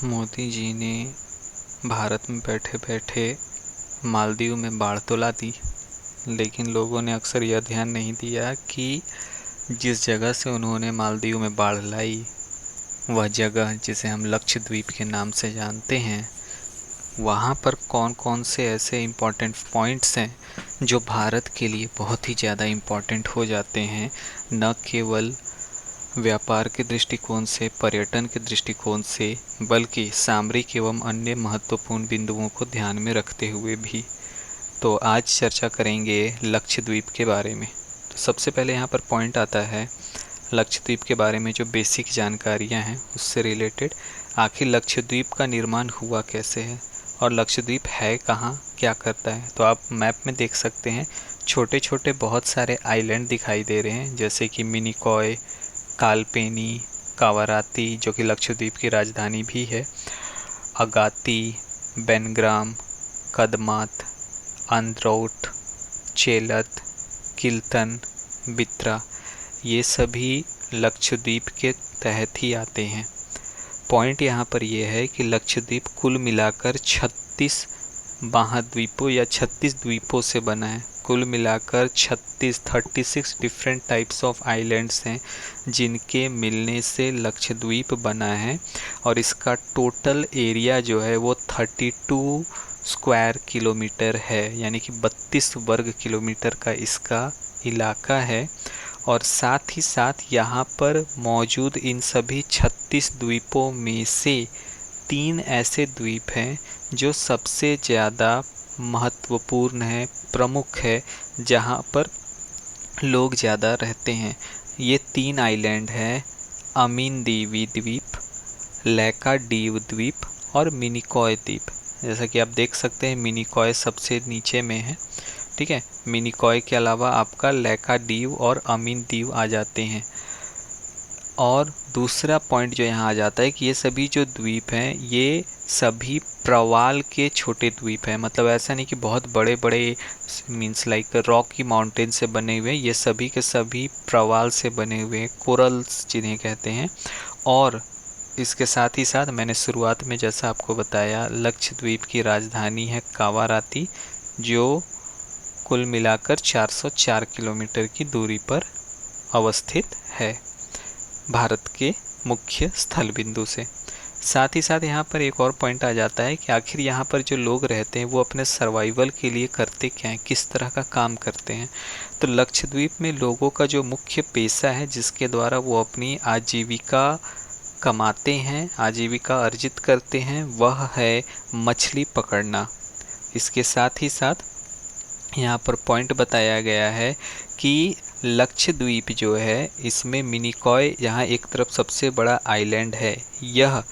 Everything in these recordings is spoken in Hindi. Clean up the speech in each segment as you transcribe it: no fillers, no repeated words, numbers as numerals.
मोदी जी ने भारत में बैठे बैठे मालदीव में बाढ़ तो ला दी, लेकिन लोगों ने अक्सर यह ध्यान नहीं दिया कि जिस जगह से उन्होंने मालदीव में बाढ़ लाई, वह जगह जिसे हम लक्षद्वीप के नाम से जानते हैं, वहाँ पर कौन कौन से ऐसे इम्पोर्टेंट पॉइंट्स हैं जो भारत के लिए बहुत ही ज़्यादा इम्पोर्टेंट हो जाते हैं, न केवल व्यापार के दृष्टिकोण से, पर्यटन के दृष्टिकोण से, बल्कि सामरिक एवं अन्य महत्वपूर्ण बिंदुओं को ध्यान में रखते हुए भी। तो आज चर्चा करेंगे लक्षद्वीप के बारे में। तो सबसे पहले यहाँ पर पॉइंट आता है लक्षद्वीप के बारे में जो बेसिक जानकारियाँ हैं उससे रिलेटेड। आखिर लक्षद्वीप का निर्माण हुआ कैसे है और लक्षद्वीप है कहाँ, क्या करता है। तो आप मैप में देख सकते हैं छोटे छोटे बहुत सारे आइलैंड दिखाई दे रहे हैं, जैसे कि मिनिकॉय, कालपेनी, कावाराती जो कि लक्षद्वीप की राजधानी भी है, अगाती, बेनग्राम, कदमात, अंद्रौट, चेलत, किल्तन, बित्रा, ये सभी लक्षद्वीप के तहत ही आते हैं। पॉइंट यहाँ पर यह है कि लक्षद्वीप कुल मिलाकर 36 महाद्वीपों या 36 द्वीपों से बना है। कुल मिलाकर 36 डिफरेंट टाइप्स ऑफ आइलैंड्स हैं जिनके मिलने से लक्षद्वीप बना है, और इसका टोटल एरिया जो है वो 32 स्क्वायर किलोमीटर है, यानी कि 32 वर्ग किलोमीटर का इसका इलाका है। और साथ ही साथ यहाँ पर मौजूद इन सभी 36 द्वीपों में से 3 ऐसे द्वीप हैं जो सबसे ज़्यादा महत्वपूर्ण है, प्रमुख है, जहाँ पर लोग ज़्यादा रहते हैं। ये 3 आइलैंड हैं अमीनदीवी द्वीप, लैकाडीव द्वीप और मिनिकॉय द्वीप। जैसा कि आप देख सकते हैं मिनिकॉय सबसे नीचे में है, ठीक है। मिनिकॉय के अलावा आपका लैकाडीव और अमीनदीव आ जाते हैं। और दूसरा पॉइंट जो यहाँ आ जाता है कि ये सभी जो द्वीप हैं ये सभी प्रवाल के छोटे द्वीप हैं। मतलब ऐसा नहीं कि बहुत बड़े बड़े मीन्स लाइक रॉकी माउंटेन से बने हुए, ये सभी के सभी प्रवाल से बने हुए कोरल्स जिन्हें कहते हैं। और इसके साथ ही साथ मैंने शुरुआत में जैसा आपको बताया लक्षद्वीप की राजधानी है कावाराती, जो कुल मिलाकर 404 किलोमीटर की दूरी पर अवस्थित है भारत के मुख्य स्थल बिंदु से। साथ ही साथ यहाँ पर एक और पॉइंट आ जाता है कि आखिर यहाँ पर जो लोग रहते हैं वो अपने सर्वाइवल के लिए करते क्या हैं, किस तरह का काम करते हैं। तो लक्षद्वीप में लोगों का जो मुख्य पेशा है जिसके द्वारा वो अपनी आजीविका कमाते हैं, आजीविका अर्जित करते हैं, वह है मछली पकड़ना। इसके साथ ही साथ यहाँ पर पॉइंट बताया गया है कि लक्षद्वीप जो है इसमें मिनिकॉय यहाँ एक तरफ सबसे बड़ा आइलैंड है, यह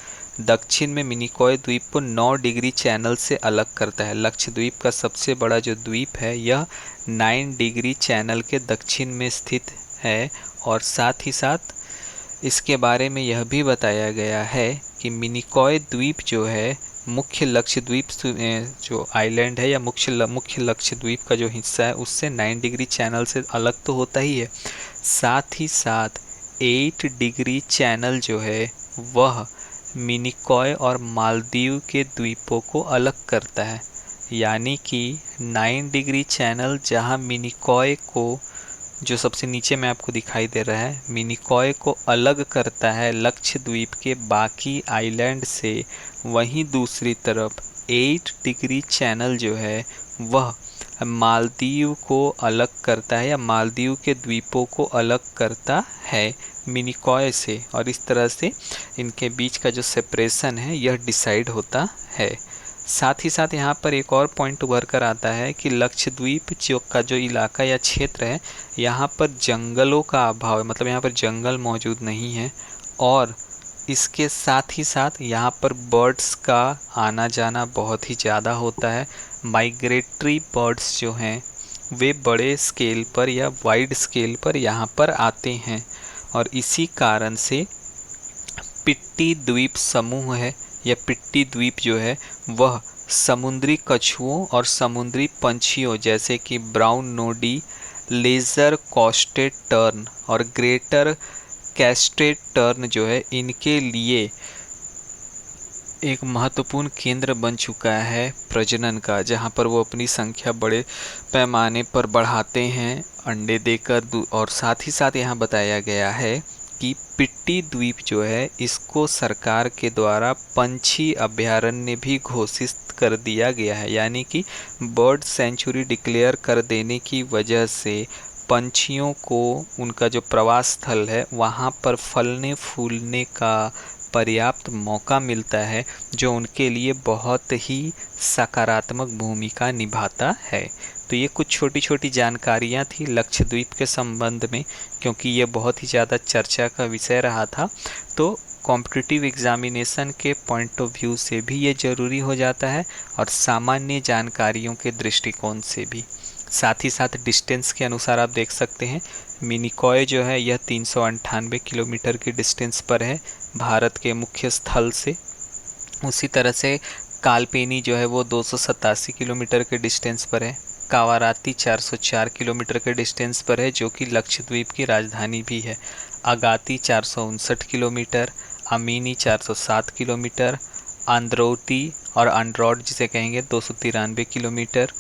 दक्षिण में मिनिकॉय द्वीप को 9 डिग्री चैनल से अलग करता है। लक्षद्वीप का सबसे बड़ा जो द्वीप है यह 9 डिग्री चैनल के दक्षिण में स्थित है। और साथ ही साथ इसके बारे में यह भी बताया गया है कि मिनिकॉय द्वीप जो है मुख्य लक्षद्वीप जो आइलैंड है या मुख्य लक्षद्वीप का जो हिस्सा है उससे 9 डिग्री चैनल से अलग तो होता ही है, साथ ही साथ 8 डिग्री चैनल जो है वह मिनिकॉय और मालदीव के द्वीपों को अलग करता है। यानी कि 9 डिग्री चैनल जहां मिनिकॉय को, जो सबसे नीचे में आपको दिखाई दे रहा है, मिनिकॉय को अलग करता है लक्षद्वीप के बाकी आइलैंड से, वहीं दूसरी तरफ 8 डिग्री चैनल जो है वह मालदीव को अलग करता है या मालदीव के द्वीपों को अलग करता है मिनिकॉय से। और इस तरह से इनके बीच का जो सेपरेशन है यह डिसाइड होता है। साथ ही साथ यहाँ पर एक और पॉइंट उभर कर आता है कि लक्षद्वीप जो इलाका या क्षेत्र है यहाँ पर जंगलों का अभाव है, मतलब यहाँ पर जंगल मौजूद नहीं है। और इसके साथ ही साथ यहाँ पर बर्ड्स का आना जाना बहुत ही ज़्यादा होता है। माइग्रेटरी बर्ड्स जो हैं वे बड़े स्केल पर या वाइड स्केल पर यहाँ पर आते हैं। और इसी कारण से पिट्टी द्वीप समूह है या पिट्टी द्वीप जो है वह समुद्री कछुओं और समुद्री पंछियों जैसे कि ब्राउन नोडी, लेज़र कॉस्टेड टर्न और ग्रेटर कैस्टेड टर्न जो है इनके लिए एक महत्वपूर्ण केंद्र बन चुका है प्रजनन का, जहाँ पर वो अपनी संख्या बड़े पैमाने पर बढ़ाते हैं अंडे देकर। और साथ ही साथ यहाँ बताया गया है कि पिट्टी द्वीप जो है इसको सरकार के द्वारा पंछी अभयारण्य भी घोषित कर दिया गया है, यानी कि बर्ड सेंचुरी डिक्लेयर कर देने की वजह से पंछियों को उनका जो प्रवास स्थल है वहाँ पर फलने फूलने का पर्याप्त मौका मिलता है, जो उनके लिए बहुत ही सकारात्मक भूमिका निभाता है। तो ये कुछ छोटी छोटी जानकारियाँ थी लक्षद्वीप के संबंध में, क्योंकि ये बहुत ही ज़्यादा चर्चा का विषय रहा था। तो कॉम्पिटिटिव एग्जामिनेशन के पॉइंट ऑफ व्यू से भी ये ज़रूरी हो जाता है और सामान्य जानकारियों के दृष्टिकोण से भी। साथ ही साथ डिस्टेंस के अनुसार आप देख सकते हैं मिनिकॉय जो है यह 398 किलोमीटर की डिस्टेंस पर है भारत के मुख्य स्थल से। उसी तरह से कालपेनी जो है वो 287 किलोमीटर के डिस्टेंस पर है। कावाराती 404 किलोमीटर के डिस्टेंस पर है, जो कि लक्षद्वीप की राजधानी भी है। अगाती 459 किलोमीटर, अमीनी 407 किलोमीटर, आंद्रोती और आंड्रॉड जिसे कहेंगे 293 kilometre,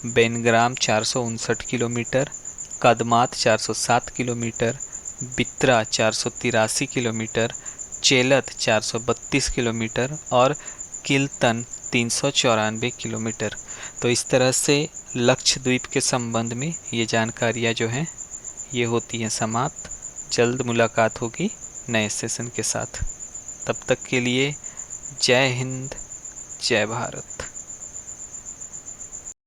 Bangaram 459 kilometre, Kadmat 407 kilometre, Bitra 483 kilometre, Chetlat 432 kilometre और किल्तन 394 किलोमीटर। तो इस तरह से लक्षद्वीप के संबंध में ये जानकारियाँ जो हैं ये होती हैं समाप्त। जल्द मुलाकात होगी नए सेशन के साथ। तब तक के लिए जय हिंद, जय भारत।